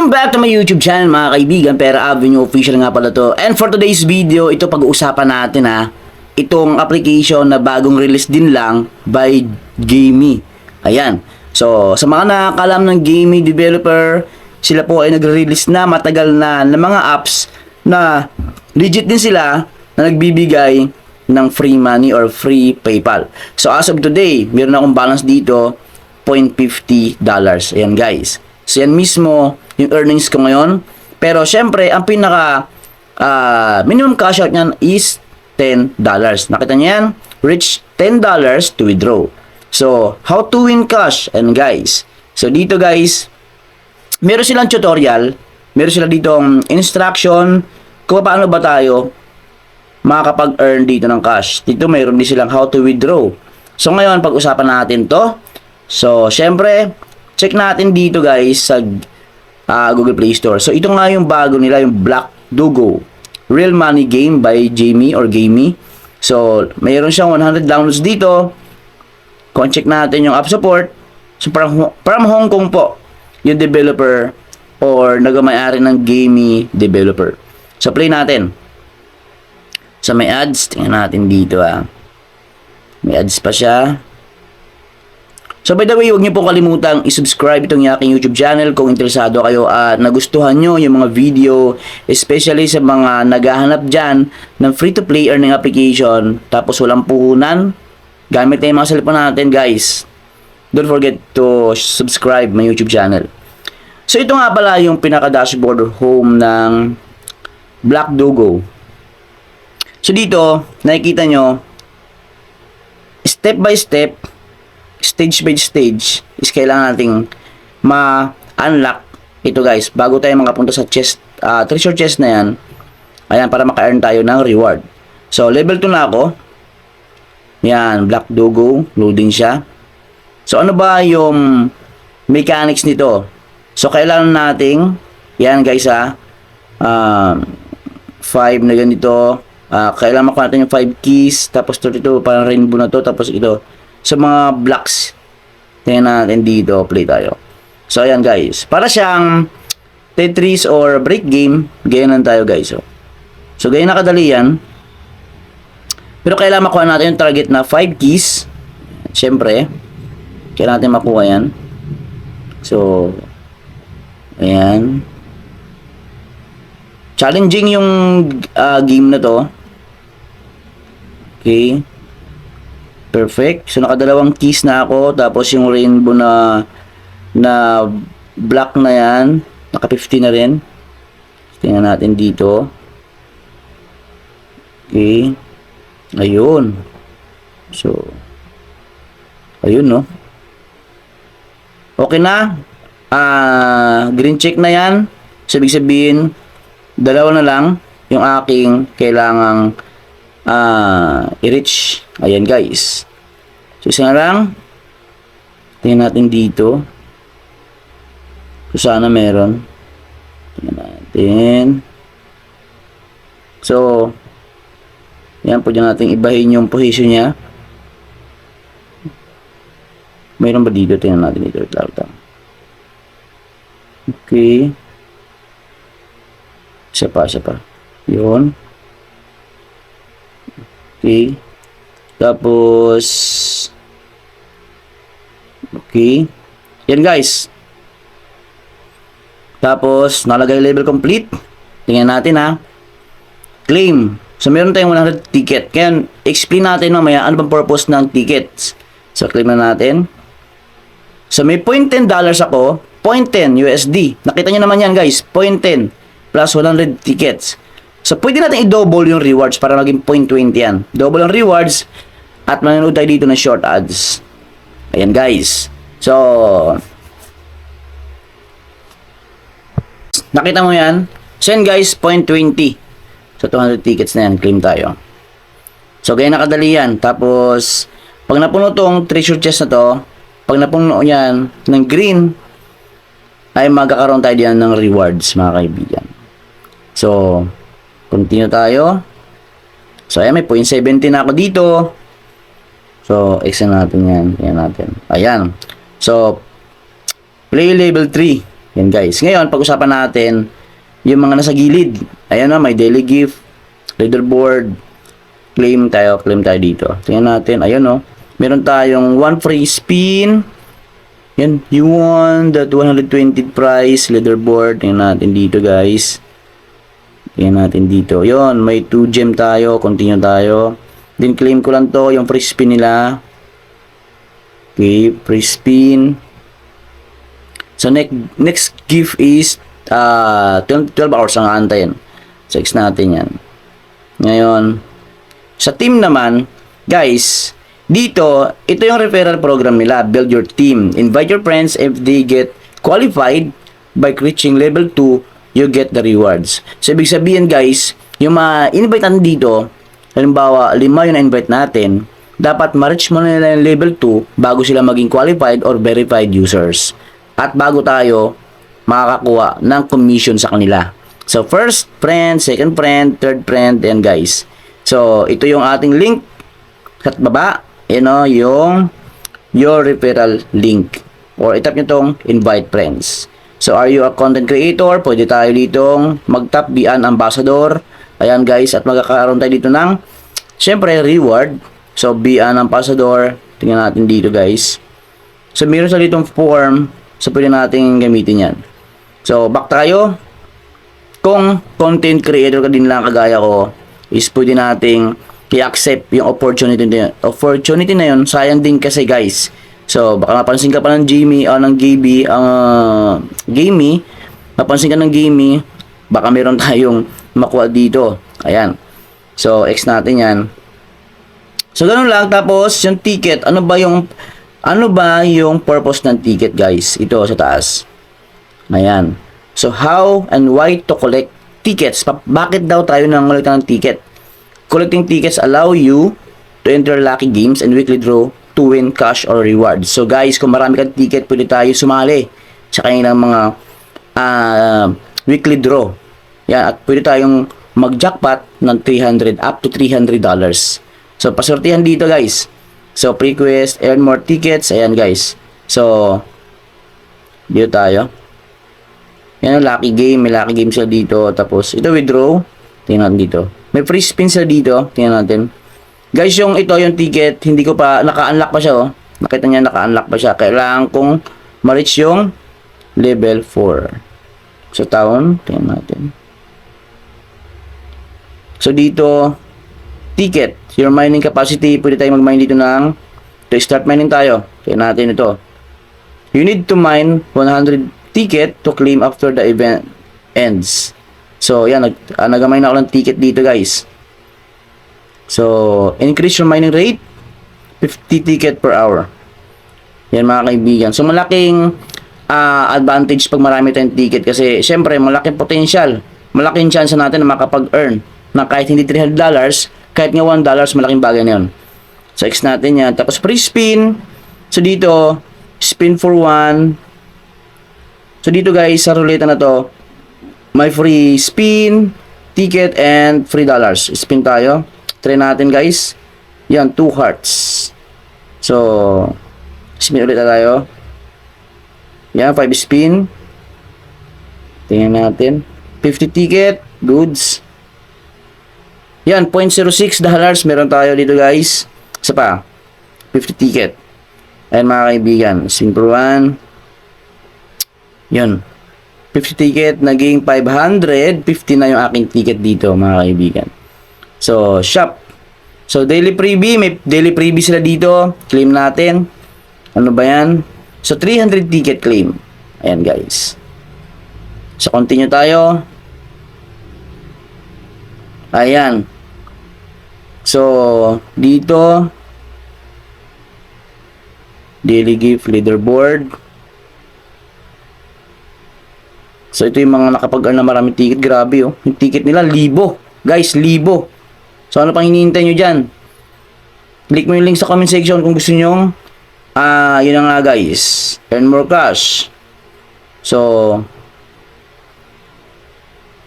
Welcome back to my YouTube channel mga kaibigan, Pera Avenue Official nga pala to. And for today's video, ito pag-uusapan natin itong application na bagong release din lang by Gamee. Ayan. So, sa mga nakakalam ng Gamee developer, sila po ay nagre-release na matagal na ng mga apps na legit din sila na nagbibigay ng free money or free PayPal. So, as of today, meron akong balance dito, $0.50. Ayan guys. So, yan mismo yung earnings ko ngayon. Pero, syempre, ang pinaka minimum cash out niyan is $10. Nakita niyo yan? Reach $10 to withdraw. So, how to win cash? And guys, so dito guys, meron silang tutorial. Meron sila ditong instruction kung paano ba tayo makakapag-earn dito ng cash. Dito mayroon din silang how to withdraw. So, ngayon, pag-usapan natin to. So, syempre, check natin dito guys sa Google Play Store. So, ito nga yung bago nila, yung Black Dogo Real Money Game by Jamie or Gamee. So, mayroon siyang 100 downloads dito. Kung check natin yung app support. So, from Hong Kong po yung developer or nagmamayari ng Gamee developer. So, play natin. So, may ads. Tingnan natin dito May ads pa siya. So by the way, huwag niyo po kalimutang i-subscribe itong aking YouTube channel kung interesado kayo at nagustuhan nyo yung mga video, especially sa mga naghahanap dyan ng free-to-play earning application tapos walang puhunan. Gamit na yung mga cellphone natin guys. Don't forget to subscribe my YouTube channel. So ito nga pala yung pinaka-dashboard home ng Black Dogo. So dito, nakikita nyo, step by step, stage by stage is kailangan nating ma-unlock ito guys bago tayo makapunta sa chest, treasure chest na yan. Ayan, para maka-earn tayo ng reward. So level 2 na ako. Yan, Black Dogo, loading siya. So ano ba yung mechanics nito? So kailangan nating yan guys 5 na ganito. Kailangan makuha natin yung 5 keys, tapos ito parang rainbow na to, tapos ito sa mga blocks. Tingnan natin dito, play tayo. So ayan guys, para siyang Tetris or break game, ganyan lang tayo guys. So ganyan na kadali yan. Pero kailangan makuha natin yung target na 5 keys. Siyempre, kailangan natin makuha yan. So ayan. Challenging yung game na to. Okay. Perfect. So nakadalawang keys na ako, tapos yung rainbow na black na yan, naka 50 na rin. Tingnan natin dito. Okay. Ayun. So ayun no. Okay na. Green check na yan. So ibig sabihin, dalawa na lang yung aking kailangang i-reach. Ayan guys. So isa na lang. Tingnan natin dito. So sana meron. Tingnan natin. So yan, pwede natin ibahin yung position niya. Mayroon ba dito? Tingnan natin dito. Okay. Isa pa. Yun. Okay. Tapos okay. Yan guys. Tapos nalagay level complete. Tingnan natin Claim. So meron tayong 100 ticket. Kaya explain natin mamaya ano bang purpose ng tickets. So claim na natin. So may $0.10 ako. $0.10 USD. Nakita nyo naman yan guys. $0.10 plus 100 tickets. So, pwede natin i-double yung rewards para maging $0.20 yan. Double ang rewards at manonood tayo dito ng short ads. Ayan, guys. So, nakita mo yan? So, yan guys, $0.20. So, 200 tickets na yan. Claim tayo. So, ganyan nakadali yan. Tapos, pag napuno tong treasure chest na to, pag napuno yan ng green, ay magkakaroon tayo diyan ng rewards, mga kaibigan. So, continue tayo. So, ayan, may 0.70 na ako dito. So, extend natin yan. Ayan natin. Ayan. So, play level 3. Yan guys. Ngayon, pag-usapan natin yung mga nasa gilid. Ayan na, may daily gift, leaderboard, claim tayo dito. Tingnan natin, ayun o. Meron tayong 1 free spin. Yan, you won that 120 prize leaderboard. Tingnan natin dito guys. Tingnan natin dito. Yon, may 2 gem tayo, continue tayo. Then claim ko lang to, yung free spin nila. Okay, free spin. So next gift is 12 hours ang aantayin. So X natin yan. Ngayon, sa team naman, guys, dito, ito yung referral program nila, Build Your Team. Invite your friends if they get qualified by reaching level 2, you get the rewards. So, ibig sabihin guys, yung mga invite natin dito, halimbawa, 5 yung na-invite natin, dapat ma-reach mo na nila yung level 2 bago sila maging qualified or verified users. At bago tayo makakakuha ng commission sa kanila. So, first friend, second friend, third friend, and guys. So, ito yung ating link sa baba. Yung your referral link. Or itap nyo tong invite friends. So, are you a content creator? Pwede tayo ditong mag-tap be an ambassador. Ayan guys, at magkakaroon tayo dito ng syempre, reward. So, be an ambassador. Tingnan natin dito guys. So, meron sa ditong form. So, pwede natin gamitin yan. So, back tayo. Kung content creator ka din lang kagaya ko, is pwede nating i-accept yung opportunity na yun. Sayang din kasi guys. So, baka mapansin ka pa ng Jamie o ng Gaby, Gamey. Mapansin ka ng Gamey, baka meron tayong makuha dito. Ayan. So, X natin yan. So, ganun lang. Tapos, yung ticket, ano ba yung purpose ng ticket, guys? Ito sa taas. Ayan. So, how and why to collect tickets? Bakit daw tayo nangolekta ng ticket? Collecting tickets allow you to enter lucky games and weekly draw to win cash or rewards. So, guys, kung marami kang ticket, pwede tayo sumali sa kanilang mga weekly draw. Yan. At pwede tayong mag-jackpot ng $300 up to $300. So, pasortihan dito, guys. So, pre-quest, earn more tickets. Ayan, guys. So, dito tayo. Yan, lucky game. May lucky game sila dito. Tapos, ito withdraw. Tingnan natin dito. May free spin sila dito. Tingnan natin. Guys, yung ticket, hindi ko pa, naka-unlock pa siya, oh. Nakita niya, naka-unlock pa siya. Kailangan kong ma-reach yung level 4. So, town. Tingnan natin. So, dito, ticket. Your mining capacity, pwede tayo mag-mine dito to start mining tayo. Kaya natin ito. You need to mine 100 ticket to claim after the event ends. So, yan. Nag-mine ako ng ticket dito, guys. So, increase your mining rate. 50 ticket per hour. Yan, mga kaibigan. So, malaking advantage pag marami tayong ticket kasi, syempre, malaking potential. Malaking chance natin na makapag-earn na kahit hindi $300, kahit nga $1, malaking bagay na yun. So, X natin yan. Tapos, free spin. So, dito, spin for 1. So, dito guys, sa roulette na to, may free spin, ticket, and $3. Spin tayo. Try natin guys. Yan, 2 hearts. So, spin ulit na tayo. Yan, 5 spin. Tingnan natin. 50 ticket. Goods. Yan, $0.06 meron tayo dito guys. Isa pa, 50 ticket. Ayan mga kaibigan, simple one. Yan, 50 ticket, naging 550 na yung aking ticket dito mga kaibigan. So, shop. So, daily freebie, may daily freebie sila dito. Claim natin. Ano ba yan? So, 300 ticket claim. Ayan guys. So, continue tayo. Ayan. So, dito, daily gift leaderboard. So, ito yung mga nakapag-earn na maraming ticket. Grabe, oh. Yung ticket nila, 1,000. Guys, 1,000. So, ano pang hinihintay nyo dyan? Click mo yung link sa comment section kung gusto nyo. Yun na nga, guys. Earn more cash. So,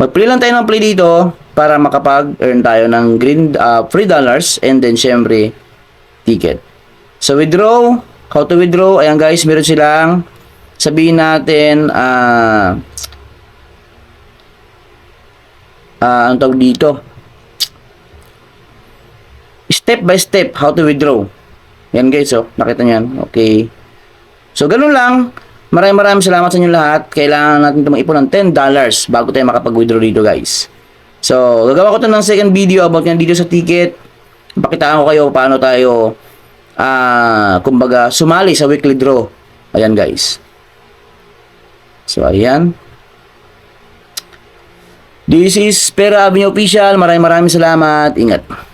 mag-play lang tayo ng play dito para makapag-earn tayo ng green $3 and then syempre ticket. So withdraw, how to withdraw? Ayan guys, meron silang sabihin natin, ang tawag dito, step by step how to withdraw. Yan guys, oh, nakita nyo yan. Okay. So, ganun lang. Maraming salamat sa inyo lahat. Kailangan natin ito maipon ng $10 bago tayo makapag-withdraw dito guys. So, gagawa ko ito ng second video about yan dito sa ticket. Pakitaan ko kayo paano tayo kumbaga sumali sa weekly draw. Ayan guys. So, ayan. This is Pera Avenue Official. Maraming salamat. Ingat.